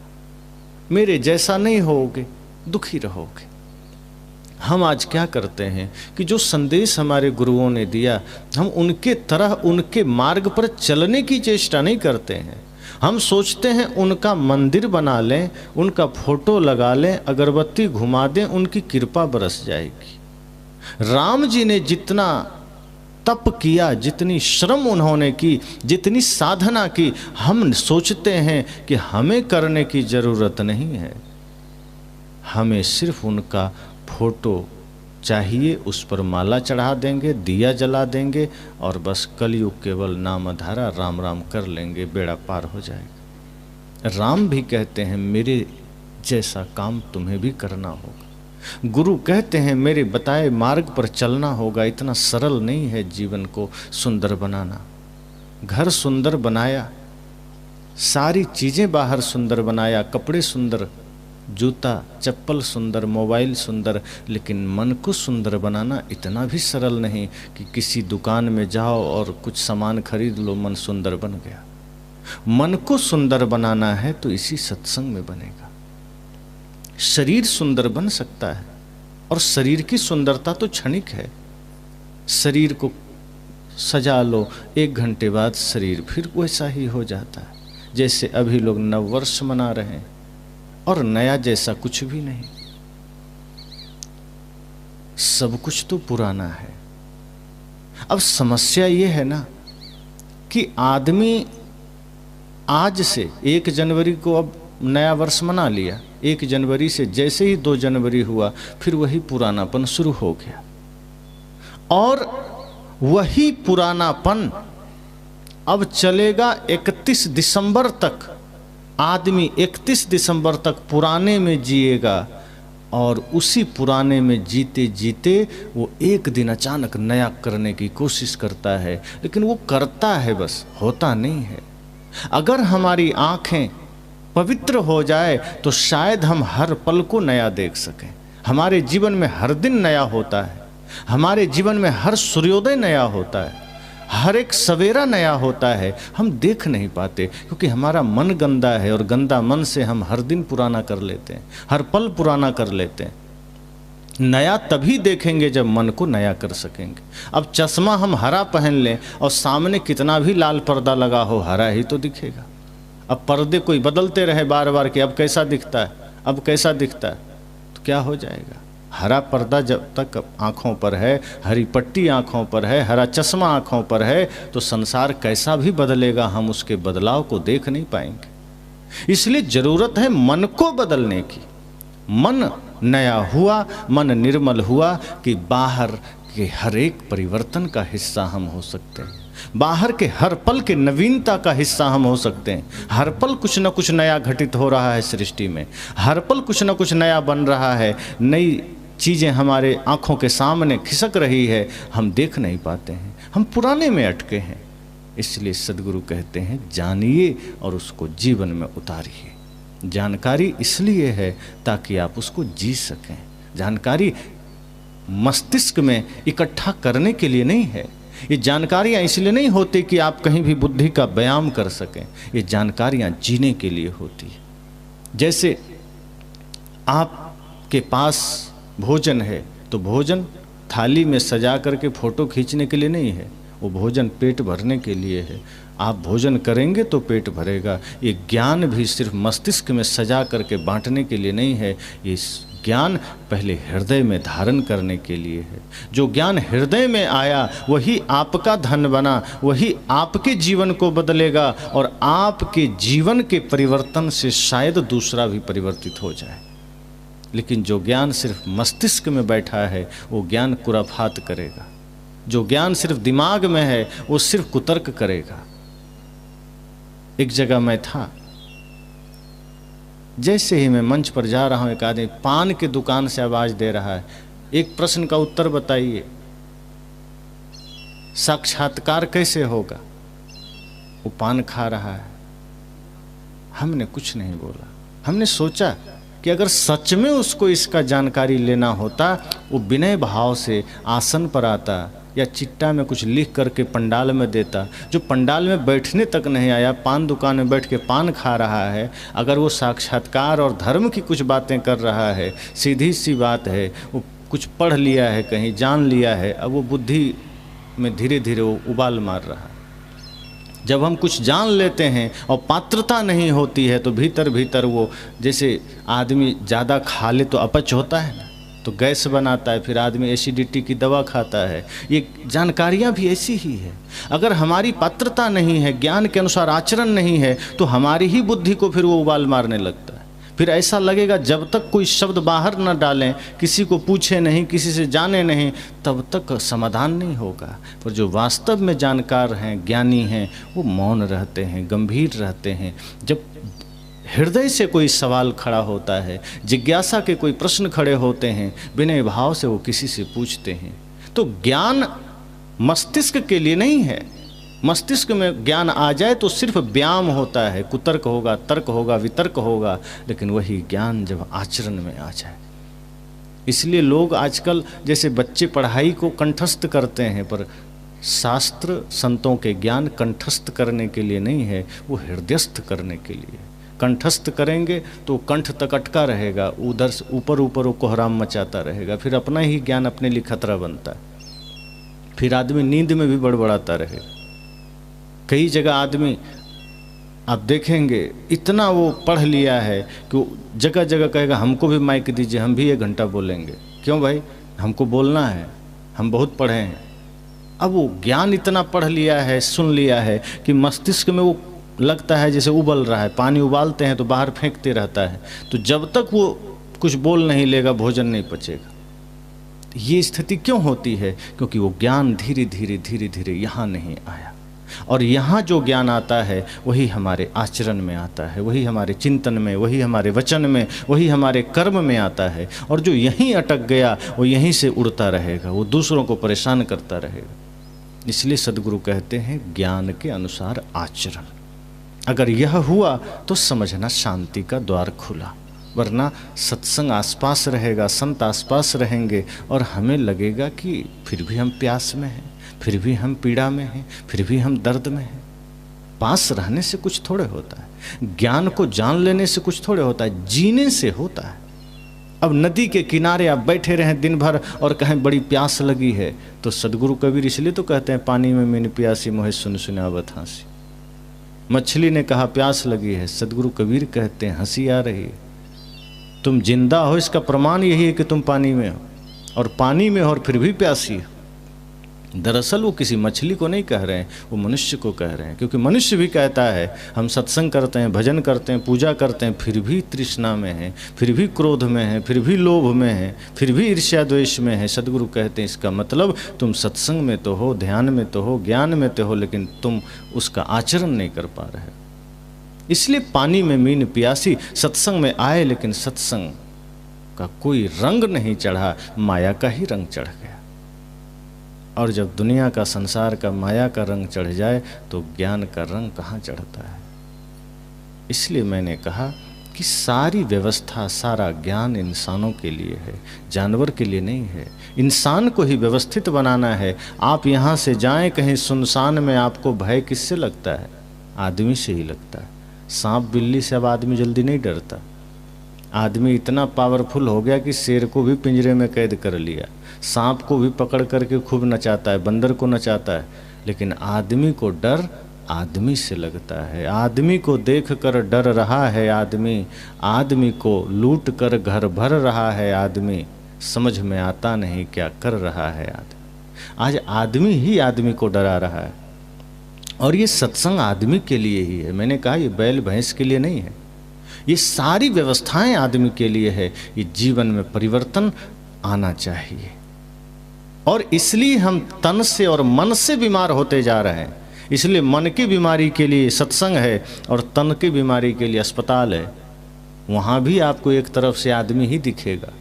मेरे जैसा नहीं होगे, दुखी रहोगे। हम आज क्या करते हैं कि जो संदेश हमारे गुरुओं ने दिया, हम उनके तरह, उनके मार्ग पर चलने की चेष्टा नहीं करते हैं। हम सोचते हैं उनका मंदिर बना लें, उनका फोटो लगा लें, अगरबत्ती घुमा दें, उनकी कृपा बरस जाएगी। राम जी ने जितना तप किया, जितनी श्रम उन्होंने की, जितनी साधना की, हम सोचते हैं कि हमें करने की जरूरत नहीं है। हमें सिर्फ उनका फोटो चाहिए, उस पर माला चढ़ा देंगे, दिया जला देंगे, और बस कलयुग केवल नामधारा राम राम कर लेंगे, बेड़ा पार हो जाएगा। राम भी कहते हैं मेरे जैसा काम तुम्हें भी करना होगा। गुरु कहते हैं मेरे बताए मार्ग पर चलना होगा। इतना सरल नहीं है जीवन को सुंदर बनाना। घर सुंदर बनाया, सारी चीज़ें बाहर सुंदर बनाया, कपड़े सुंदर, जूता चप्पल सुंदर, मोबाइल सुंदर, लेकिन मन को सुंदर बनाना इतना भी सरल नहीं कि किसी दुकान में जाओ और कुछ सामान खरीद लो, मन सुंदर बन गया। मन को सुंदर बनाना है तो इसी सत्संग में बनेगा। शरीर सुंदर बन सकता है, और शरीर की सुंदरता तो क्षणिक है। शरीर को सजा लो, 1 घंटे बाद शरीर फिर वैसा ही हो जाता है। जैसे अभी लोग नववर्ष मना रहे हैं, और नया जैसा कुछ भी नहीं, सब कुछ तो पुराना है। अब समस्या ये है ना कि आदमी आज से 1 जनवरी को अब नया वर्ष मना लिया, 1 जनवरी से जैसे ही 2 जनवरी हुआ फिर वही पुरानापन शुरू हो गया, और वही पुरानापन अब चलेगा 31 दिसंबर तक। आदमी 31 दिसंबर तक पुराने में जिएगा और उसी पुराने में जीते जीते वो एक दिन अचानक नया करने की कोशिश करता है, लेकिन वो करता है बस, होता नहीं है। अगर हमारी आँखें पवित्र हो जाए तो शायद हम हर पल को नया देख सकें। हमारे जीवन में हर दिन नया होता है, हमारे जीवन में हर सूर्योदय नया होता है, हर एक सवेरा नया होता है। हम देख नहीं पाते क्योंकि हमारा मन गंदा है, और गंदा मन से हम हर दिन पुराना कर लेते हैं, हर पल पुराना कर लेते हैं। नया तभी देखेंगे जब मन को नया कर सकेंगे। अब चश्मा हम हरा पहन लें और सामने कितना भी लाल पर्दा लगा हो, हरा ही तो दिखेगा। अब पर्दे कोई बदलते रहे बार बार कि अब कैसा दिखता है, अब कैसा दिखता है, तो क्या हो जाएगा। हरा पर्दा जब तक आँखों पर है, हरी पट्टी आँखों पर है, हरा चश्मा आँखों पर है, तो संसार कैसा भी बदलेगा हम उसके बदलाव को देख नहीं पाएंगे। इसलिए ज़रूरत है मन को बदलने की। मन नया हुआ, मन निर्मल हुआ कि बाहर के हर एक परिवर्तन का हिस्सा हम हो सकते हैं, बाहर के हर पल के नवीनता का हिस्सा हम हो सकते हैं। हर पल कुछ न कुछ नया घटित हो रहा है सृष्टि में, हर पल कुछ न कुछ नया बन रहा है, नई चीज़ें हमारे आँखों के सामने खिसक रही है, हम देख नहीं पाते हैं, हम पुराने में अटके हैं। इसलिए सद्गुरु कहते हैं जानिए और उसको जीवन में उतारिए। जानकारी इसलिए है ताकि आप उसको जी सकें। जानकारी मस्तिष्क में इकट्ठा करने के लिए नहीं है। ये जानकारियाँ इसलिए नहीं होती कि आप कहीं भी बुद्धि का व्यायाम कर सकें, ये जानकारियाँ जीने के लिए होती है। जैसे आपके पास भोजन है तो भोजन थाली में सजा करके फ़ोटो खींचने के लिए नहीं है, वो भोजन पेट भरने के लिए है। आप भोजन करेंगे तो पेट भरेगा। ये ज्ञान भी सिर्फ मस्तिष्क में सजा करके बांटने के लिए नहीं है, ये ज्ञान पहले हृदय में धारण करने के लिए है। जो ज्ञान हृदय में आया वही आपका धन बना, वही आपके जीवन को बदलेगा, और आपके जीवन के परिवर्तन से शायद दूसरा भी परिवर्तित हो जाए। लेकिन जो ज्ञान सिर्फ मस्तिष्क में बैठा है वो ज्ञान कुराफात करेगा। जो ज्ञान सिर्फ दिमाग में है वो सिर्फ कुतर्क करेगा। एक जगह मैं था, जैसे ही मैं मंच पर जा रहा हूँ, एक आदमी पान की दुकान से आवाज़ दे रहा है, एक प्रश्न का उत्तर बताइए, साक्षात्कार कैसे होगा। वो पान खा रहा है। हमने कुछ नहीं बोला। हमने सोचा कि अगर सच में उसको इसका जानकारी लेना होता, वो विनय भाव से आसन पर आता या चिट्टा में कुछ लिख करके पंडाल में देता। जो पंडाल में बैठने तक नहीं आया, पान दुकान में बैठ के पान खा रहा है, अगर वो साक्षात्कार और धर्म की कुछ बातें कर रहा है, सीधी सी बात है, वो कुछ पढ़ लिया है, कहीं जान लिया है, अब वो बुद्धि में धीरे धीरे वो उबाल मार रहा है। जब हम कुछ जान लेते हैं और पात्रता नहीं होती है तो भीतर भीतर वो, जैसे आदमी ज़्यादा खा ले तो अपच होता है ना, तो गैस बनाता है, फिर आदमी एसिडिटी की दवा खाता है। ये जानकारियाँ भी ऐसी ही है। अगर हमारी पात्रता नहीं है, ज्ञान के अनुसार आचरण नहीं है, तो हमारी ही बुद्धि को फिर वो उबाल मारने लगता है। फिर ऐसा लगेगा जब तक कोई शब्द बाहर न डालें, किसी को पूछे नहीं, किसी से जाने नहीं, तब तक समाधान नहीं होगा। पर जो वास्तव में जानकार हैं, ज्ञानी हैं, वो मौन रहते हैं, गंभीर रहते हैं। जब हृदय से कोई सवाल खड़ा होता है, जिज्ञासा के कोई प्रश्न खड़े होते हैं, विनय भाव से वो किसी से पूछते हैं। तो ज्ञान मस्तिष्क के लिए नहीं है। मस्तिष्क में ज्ञान आ जाए तो सिर्फ व्यायाम होता है, कुतर्क होगा, तर्क होगा, वितर्क होगा, लेकिन वही ज्ञान जब आचरण में आ जाए। इसलिए लोग आजकल जैसे बच्चे पढ़ाई को कंठस्थ करते हैं, पर शास्त्र संतों के ज्ञान कंठस्थ करने के लिए नहीं है, वो हृदयस्थ करने के लिए। कंठस्थ करेंगे तो कंठ तक अटका रहेगा, उधर से ऊपर ऊपर वो कोहराम मचाता रहेगा, फिर अपना ही ज्ञान अपने लिए खतरा बनता है। फिर आदमी नींद में भी बड़बड़ाता रहेगा। कई जगह आदमी आप देखेंगे इतना वो पढ़ लिया है कि वो जगह जगह कहेगा हमको भी माइक दीजिए, हम भी 1 घंटा बोलेंगे। क्यों भाई, हमको बोलना है, हम बहुत पढ़े हैं। अब वो ज्ञान इतना पढ़ लिया है, सुन लिया है कि मस्तिष्क में वो लगता है जैसे उबल रहा है। पानी उबालते हैं तो बाहर फेंकते रहता है, तो जब तक वो कुछ बोल नहीं लेगा भोजन नहीं पचेगा। ये स्थिति क्यों होती है? क्योंकि वो ज्ञान धीरे धीरे धीरे धीरे यहाँ नहीं आया। और यहाँ जो ज्ञान आता है वही हमारे आचरण में आता है, वही हमारे चिंतन में, वही हमारे वचन में, वही हमारे कर्म में आता है। और जो यहीं अटक गया वो यहीं से उड़ता रहेगा, वो दूसरों को परेशान करता रहेगा। इसलिए सद्गुरु कहते हैं ज्ञान के अनुसार आचरण। अगर यह हुआ तो समझना शांति का द्वार खुला, वरना सत्संग आसपास रहेगा, संत आसपास रहेंगे और हमें लगेगा कि फिर भी हम प्यास में हैं, फिर भी हम पीड़ा में हैं, फिर भी हम दर्द में हैं। पास रहने से कुछ थोड़े होता है, ज्ञान को जान लेने से कुछ थोड़े होता है, जीने से होता है। अब नदी के किनारे आप बैठे रहें दिन भर और कहें बड़ी प्यास लगी है, तो सदगुरु कबीर इसलिए तो कहते हैं पानी में मीन प्यासी मोहे सुन सुनावत हंसी। मछली ने कहा प्यास लगी है, सदगुरु कबीर कहते हैं हंसी आ रही है। तुम जिंदा हो इसका प्रमाण यही है कि तुम पानी में हो, और पानी में हो और फिर भी प्यासी हो। दरअसल वो किसी मछली को नहीं कह रहे हैं, वो मनुष्य को कह रहे हैं। क्योंकि मनुष्य भी कहता है हम सत्संग करते हैं, भजन करते हैं, पूजा करते हैं, फिर भी तृष्णा में है, फिर भी क्रोध में है, फिर भी लोभ में है, फिर भी ईर्ष्या द्वेष में है। सदगुरु कहते हैं इसका मतलब तुम सत्संग में तो हो, ध्यान में तो हो, ज्ञान में तो हो, लेकिन तुम उसका आचरण नहीं कर पा रहे हो। इसलिए पानी में मीन प्यासी, सत्संग में आए लेकिन सत्संग का कोई रंग नहीं चढ़ा, माया का ही रंग चढ़ गया। और जब दुनिया का, संसार का, माया का रंग चढ़ जाए तो ज्ञान का रंग कहाँ चढ़ता है। इसलिए मैंने कहा कि सारी व्यवस्था, सारा ज्ञान इंसानों के लिए है, जानवर के लिए नहीं है। इंसान को ही व्यवस्थित बनाना है। आप यहाँ से जाएं कहीं सुनसान में, आपको भय किससे लगता है? आदमी से ही लगता है। सांप बिल्ली से अब आदमी जल्दी नहीं डरता। आदमी इतना पावरफुल हो गया कि शेर को भी पिंजरे में कैद कर लिया, सांप को भी पकड़ करके खूब नचाता है, बंदर को नचाता है। लेकिन आदमी को डर आदमी से लगता है। आदमी को देख कर डर रहा है आदमी, आदमी को लूट कर घर भर रहा है आदमी, समझ में आता नहीं क्या कर रहा है आदमी। आज आदमी ही आदमी को डरा रहा है। और ये सत्संग आदमी के लिए ही है। मैंने कहा ये बैल भैंस के लिए नहीं है, ये सारी व्यवस्थाएं आदमी के लिए है। ये जीवन में परिवर्तन आना चाहिए। और इसलिए हम तन से और मन से बीमार होते जा रहे हैं। इसलिए मन की बीमारी के लिए सत्संग है और तन की बीमारी के लिए अस्पताल है। वहाँ भी आपको एक तरफ से आदमी ही दिखेगा।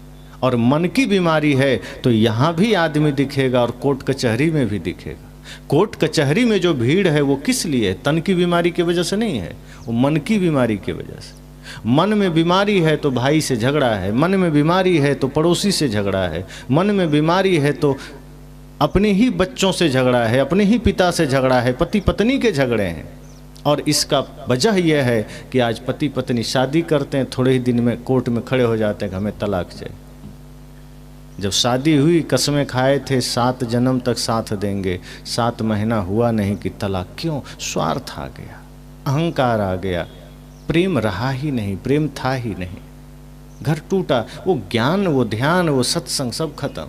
और मन की बीमारी है तो यहाँ भी आदमी दिखेगा और कोर्ट कचहरी में भी दिखेगा। कोर्ट कचहरी में जो भीड़ है वो किस लिए है? तन की बीमारी की वजह से नहीं है, वो मन की बीमारी की वजह से। मन में बीमारी है तो भाई से झगड़ा है, मन में बीमारी है तो पड़ोसी से झगड़ा है, मन में बीमारी है तो अपने ही बच्चों से झगड़ा है, अपने ही पिता से झगड़ा है, पति पत्नी के झगड़े हैं। और इसका वजह यह है कि आज पति पत्नी शादी करते हैं, थोड़े ही दिन में कोर्ट में खड़े हो जाते हैं कि हमें तलाक चाहिए। जब शादी हुई कसमें खाए थे 7 जन्म तक साथ देंगे, 7 महीना हुआ नहीं कि तलाक। क्यों? स्वार्थ आ गया, अहंकार आ गया, प्रेम रहा ही नहीं, प्रेम था ही नहीं, घर टूटा। वो ज्ञान, वो ध्यान, वो सत्संग सब खत्म।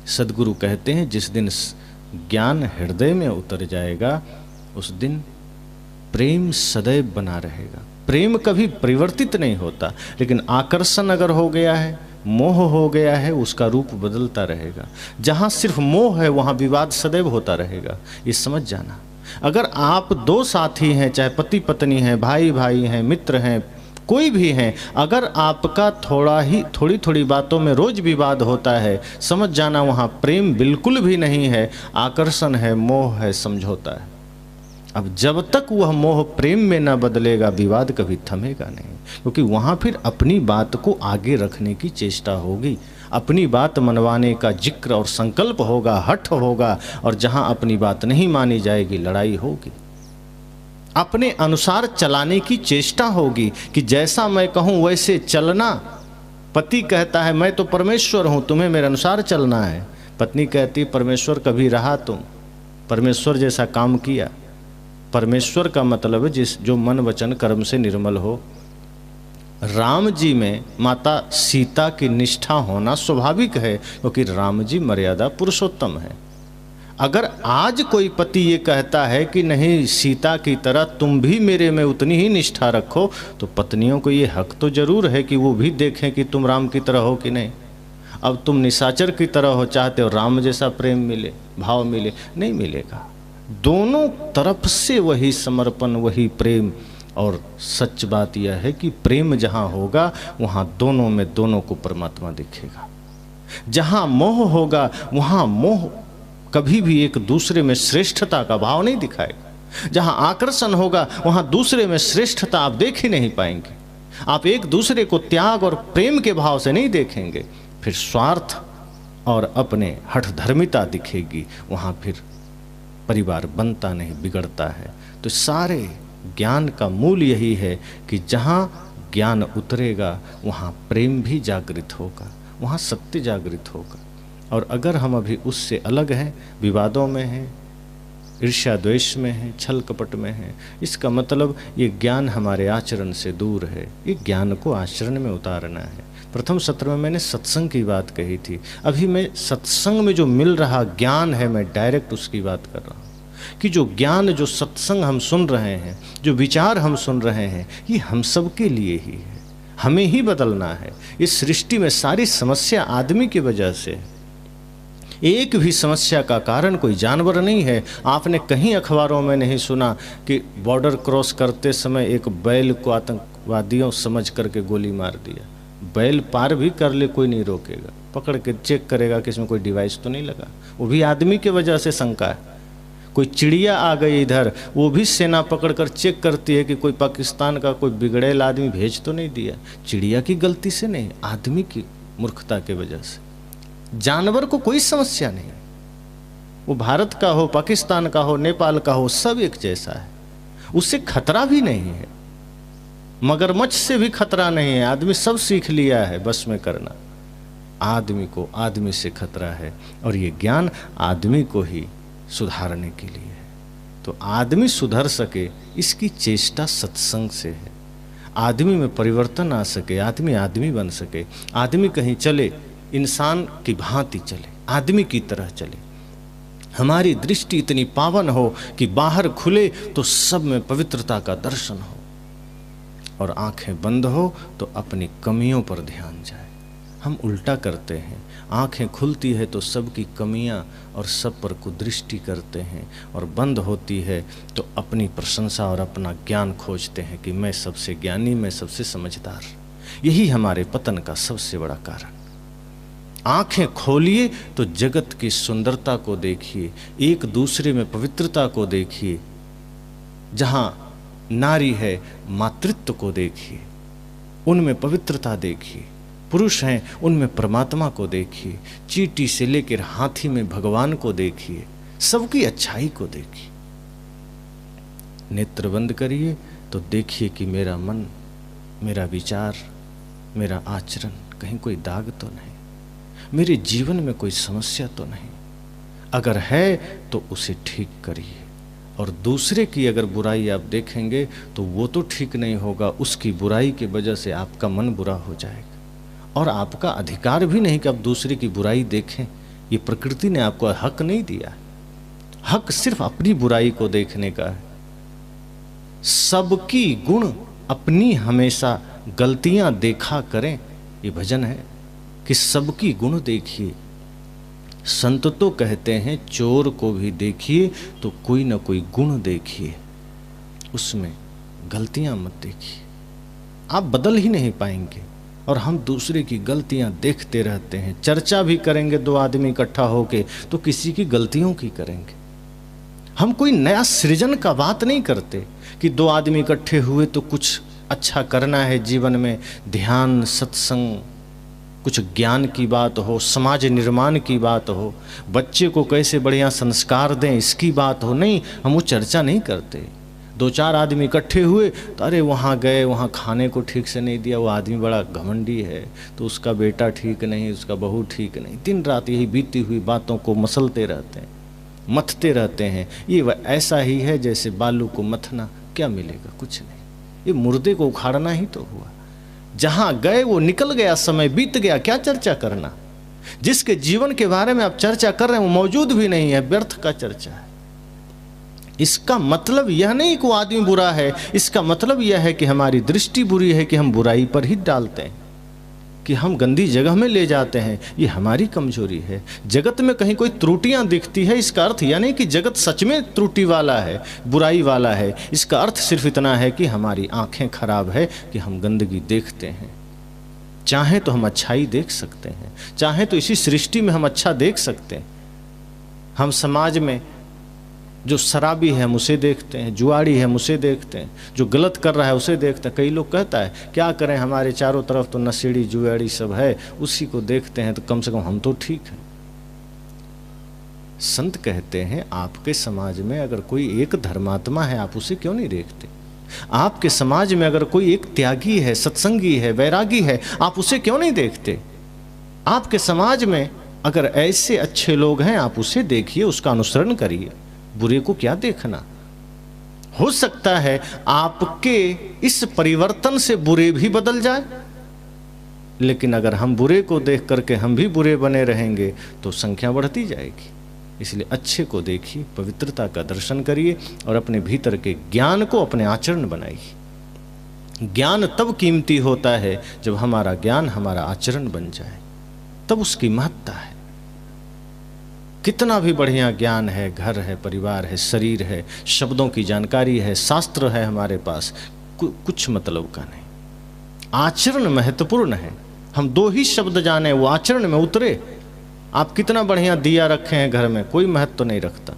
सदगुरु कहते हैं जिस दिन ज्ञान हृदय में उतर जाएगा उस दिन प्रेम सदैव बना रहेगा। प्रेम कभी परिवर्तित नहीं होता, लेकिन आकर्षण अगर हो गया है, मोह हो गया है, उसका रूप बदलता रहेगा। जहाँ सिर्फ मोह है वहाँ विवाद सदैव होता रहेगा। ये समझ जाना। अगर आप 2 साथी हैं, चाहे पति पत्नी हैं, भाई भाई हैं, मित्र हैं, कोई भी हैं, अगर आपका थोड़ी थोड़ी बातों में रोज विवाद होता है, समझ जाना वहाँ प्रेम बिल्कुल भी नहीं है, आकर्षण है, मोह है, समझौता है। अब जब तक वह मोह प्रेम में न बदलेगा विवाद कभी थमेगा नहीं, क्योंकि वहाँ फिर अपनी बात को आगे रखने की चेष्टा होगी, अपनी बात मनवाने का जिक्र और संकल्प होगा, हठ होगा। और जहाँ अपनी बात नहीं मानी जाएगी लड़ाई होगी। अपने अनुसार चलाने की चेष्टा होगी कि जैसा मैं कहूँ वैसे चलना। पति कहता है मैं तो परमेश्वर हूँ, तुम्हें मेरे अनुसार चलना है। पत्नी कहती परमेश्वर कभी रहा तुम, परमेश्वर जैसा काम किया। परमेश्वर का मतलब है जो मन वचन कर्म से निर्मल हो। राम जी में माता सीता की निष्ठा होना स्वाभाविक है, क्योंकि राम जी मर्यादा पुरुषोत्तम है। अगर आज कोई पति ये कहता है कि नहीं सीता की तरह तुम भी मेरे में उतनी ही निष्ठा रखो, तो पत्नियों को ये हक तो जरूर है कि वो भी देखें कि तुम राम की तरह हो कि नहीं। अब तुम निशाचर की तरह हो, चाहते हो राम जैसा प्रेम मिले, भाव मिले, नहीं मिलेगा। दोनों तरफ से वही समर्पण, वही प्रेम। और सच बात यह है कि प्रेम जहाँ होगा वहाँ दोनों में दोनों को परमात्मा दिखेगा। जहाँ मोह होगा वहाँ मोह कभी भी एक दूसरे में श्रेष्ठता का भाव नहीं दिखाएगा। जहाँ आकर्षण होगा वहाँ दूसरे में श्रेष्ठता आप देख ही नहीं पाएंगे। आप एक दूसरे को त्याग और प्रेम के भाव से नहीं देखेंगे, फिर स्वार्थ और अपने हठधर्मिता दिखेगी। वहाँ फिर परिवार बनता नहीं, बिगड़ता है। तो सारे ज्ञान का मूल यही है कि जहाँ ज्ञान उतरेगा वहाँ प्रेम भी जागृत होगा, वहाँ सत्य जागृत होगा। और अगर हम अभी उससे अलग हैं, विवादों में हैं, ईर्ष्या द्वेष में हैं, छल कपट में हैं, इसका मतलब ये ज्ञान हमारे आचरण से दूर है। ये ज्ञान को आचरण में उतारना है। प्रथम सत्र में मैंने सत्संग की बात कही थी। अभी मैं सत्संग में जो मिल रहा ज्ञान है, मैं डायरेक्ट उसकी बात कर रहा हूँ कि जो ज्ञान, जो सत्संग हम सुन रहे हैं, जो विचार हम सुन रहे हैं, ये हम सब के लिए ही है। हमें ही बदलना है। इस सृष्टि में सारी समस्या आदमी की वजह से है। एक भी समस्या का कारण कोई जानवर नहीं है। आपने कहीं अखबारों में नहीं सुना कि बॉर्डर क्रॉस करते समय एक बैल को आतंकवादियों समझ करके गोली मार दिया। बैल पार भी कर ले कोई नहीं रोकेगा, पकड़ के चेक करेगा कि इसमें कोई डिवाइस तो नहीं लगा। वो भी आदमी की वजह से शंका है। कोई चिड़िया आ गई इधर, वो भी सेना पकड़कर चेक करती है कि कोई पाकिस्तान का कोई बिगड़ेल आदमी भेज तो नहीं दिया। चिड़िया की गलती से नहीं, आदमी की मूर्खता के वजह से। जानवर को कोई समस्या नहीं, वो भारत का हो, पाकिस्तान का हो, नेपाल का हो, सब एक जैसा है। उससे खतरा भी नहीं है। मगरमच्छ से भी खतरा नहीं है। आदमी सब सीख लिया है बस में करना। आदमी को आदमी से खतरा है, और ये ज्ञान आदमी को ही सुधारने के लिए है। तो आदमी सुधर सके, इसकी चेष्टा सत्संग से है। आदमी में परिवर्तन आ सके, आदमी आदमी बन सके, आदमी कहीं चले इंसान की भांति चले, आदमी की तरह चले। हमारी दृष्टि इतनी पावन हो कि बाहर खुले तो सब में पवित्रता का दर्शन हो, और आंखें बंद हो तो अपनी कमियों पर ध्यान जाए। हम उल्टा करते हैं। आंखें खुलती है तो सबकी कमियां और सब पर कुदृष्टि करते हैं, और बंद होती है तो अपनी प्रशंसा और अपना ज्ञान खोजते हैं कि मैं सबसे ज्ञानी, मैं सबसे समझदार। यही हमारे पतन का सबसे बड़ा कारण। आंखें खोलिए तो जगत की सुंदरता को देखिए, एक दूसरे में पवित्रता को देखिए। जहां नारी है मातृत्व को देखिए, उनमें पवित्रता देखिए। पुरुष हैं उनमें परमात्मा को देखिए। चींटी से लेकर हाथी में भगवान को देखिए, सबकी अच्छाई को देखिए। नेत्र बंद करिए तो देखिए कि मेरा मन, मेरा विचार, मेरा आचरण कहीं कोई दाग तो नहीं, मेरे जीवन में कोई समस्या तो नहीं। अगर है तो उसे ठीक करिए। और दूसरे की अगर बुराई आप देखेंगे तो वो तो ठीक नहीं होगा, उसकी बुराई की वजह से आपका मन बुरा हो जाएगा। और आपका अधिकार भी नहीं कि आप दूसरे की बुराई देखें। ये प्रकृति ने आपको हक नहीं दिया। हक सिर्फ अपनी बुराई को देखने का है। सबकी गुण अपनी हमेशा गलतियां देखा करें, ये भजन है कि सबकी गुण देखिए। संत तो कहते हैं चोर को भी देखिए तो कोई ना कोई गुण देखिए, उसमें गलतियां मत देखिए। आप बदल ही नहीं पाएंगे। और हम दूसरे की गलतियां देखते रहते हैं। चर्चा भी करेंगे दो आदमी इकट्ठा होके तो किसी की गलतियों की करेंगे। हम कोई नया सृजन का बात नहीं करते कि दो आदमी इकट्ठे हुए तो कुछ अच्छा करना है जीवन में, ध्यान, सत्संग, कुछ ज्ञान की बात हो, समाज निर्माण की बात हो, बच्चे को कैसे बढ़िया संस्कार दें इसकी बात हो। नहीं, हम वो चर्चा नहीं करते। दो चार आदमी इकट्ठे हुए तो अरे वहाँ गए, वहाँ खाने को ठीक से नहीं दिया, वो आदमी बड़ा घमंडी है, तो उसका बेटा ठीक नहीं, उसका बहू ठीक नहीं। दिन रात यही बीती हुई बातों को मसलते रहते हैं, मथते रहते हैं। ये ऐसा ही है जैसे बालू को मथना, क्या मिलेगा? कुछ नहीं। ये मुर्दे को उखाड़ना ही तो हुआ। जहाँ गए वो निकल गया, समय बीत गया, क्या चर्चा करना। जिसके जीवन के बारे में आप चर्चा कर रहे हैं वो मौजूद भी नहीं है, व्यर्थ का चर्चा है। इसका मतलब यह नहीं कि वो आदमी बुरा है, इसका मतलब यह है कि हमारी दृष्टि बुरी है, कि हम बुराई पर ही डालते हैं, कि हम गंदी जगह में ले जाते हैं। ये हमारी कमजोरी है। जगत में कहीं कोई त्रुटियां दिखती है, इसका अर्थ यह नहीं कि जगत सच में त्रुटि वाला है, बुराई वाला है। इसका अर्थ सिर्फ इतना है कि हमारी आंखें खराब है, कि हम गंदगी देखते हैं। चाहे तो हम अच्छाई देख सकते हैं, चाहे तो इसी सृष्टि में हम अच्छा देख सकते हैं। हम समाज में जो शराबी है हम उसे देखते हैं, जुआड़ी है हम उसे देखते हैं, जो गलत कर रहा है उसे देखते हैं। कई लोग कहता है क्या करें, हमारे चारों तरफ तो नशेड़ी जुआड़ी सब है, उसी को देखते हैं तो कम से कम हम तो ठीक हैं। संत कहते हैं आपके समाज में अगर कोई एक धर्मात्मा है आप उसे क्यों नहीं देखते? आपके समाज में अगर कोई एक त्यागी है, सत्संगी है, वैरागी है, आप उसे क्यों नहीं देखते? आपके समाज में अगर ऐसे अच्छे लोग हैं आप उसे देखिए, उसका अनुसरण करिए, बुरे को क्या देखना। हो सकता है आपके इस परिवर्तन से बुरे भी बदल जाए, लेकिन अगर हम बुरे को देख करके हम भी बुरे बने रहेंगे तो संख्या बढ़ती जाएगी। इसलिए अच्छे को देखिए, पवित्रता का दर्शन करिए और अपने भीतर के ज्ञान को अपने आचरण बनाइए। ज्ञान तब कीमती होता है जब हमारा ज्ञान हमारा आचरण बन जाए, तब उसकी महत्ता है। कितना भी बढ़िया ज्ञान है, घर है, परिवार है, शरीर है, शब्दों की जानकारी है, शास्त्र है हमारे पास, कुछ मतलब का नहीं। आचरण महत्वपूर्ण है। हम दो ही शब्द जाने, वो आचरण में उतरे। आप कितना बढ़िया दिया रखे हैं घर में, कोई महत्व नहीं रखता।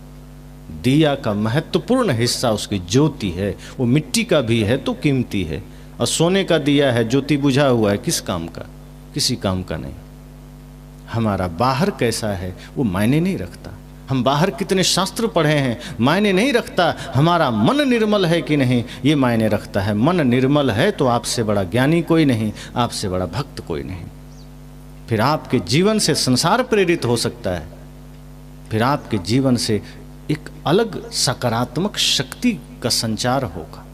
दिया का महत्वपूर्ण हिस्सा उसकी ज्योति है। वो मिट्टी का भी है तो कीमती है, और सोने का दिया है, ज्योति बुझा हुआ है, किस काम का? किसी काम का नहीं। हमारा बाहर कैसा है वो मायने नहीं रखता। हम बाहर कितने शास्त्र पढ़े हैं मायने नहीं रखता। हमारा मन निर्मल है कि नहीं ये मायने रखता है। मन निर्मल है तो आपसे बड़ा ज्ञानी कोई नहीं, आपसे बड़ा भक्त कोई नहीं। फिर आपके जीवन से संसार प्रेरित हो सकता है, फिर आपके जीवन से एक अलग सकारात्मक शक्ति का संचार होगा।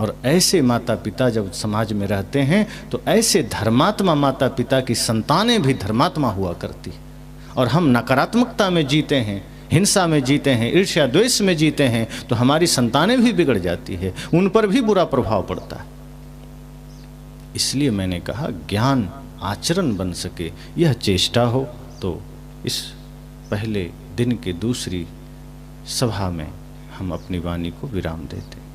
और ऐसे माता पिता जब समाज में रहते हैं तो ऐसे धर्मात्मा माता पिता की संतानें भी धर्मात्मा हुआ करती। और हम नकारात्मकता में जीते हैं, हिंसा में जीते हैं, ईर्ष्या द्वेष में जीते हैं, तो हमारी संतानें भी बिगड़ जाती है, उन पर भी बुरा प्रभाव पड़ता है। इसलिए मैंने कहा ज्ञान आचरण बन सके, यह चेष्टा हो तो इस पहले दिन के दूसरी सभा में हम अपनी वाणी को विराम देते हैं।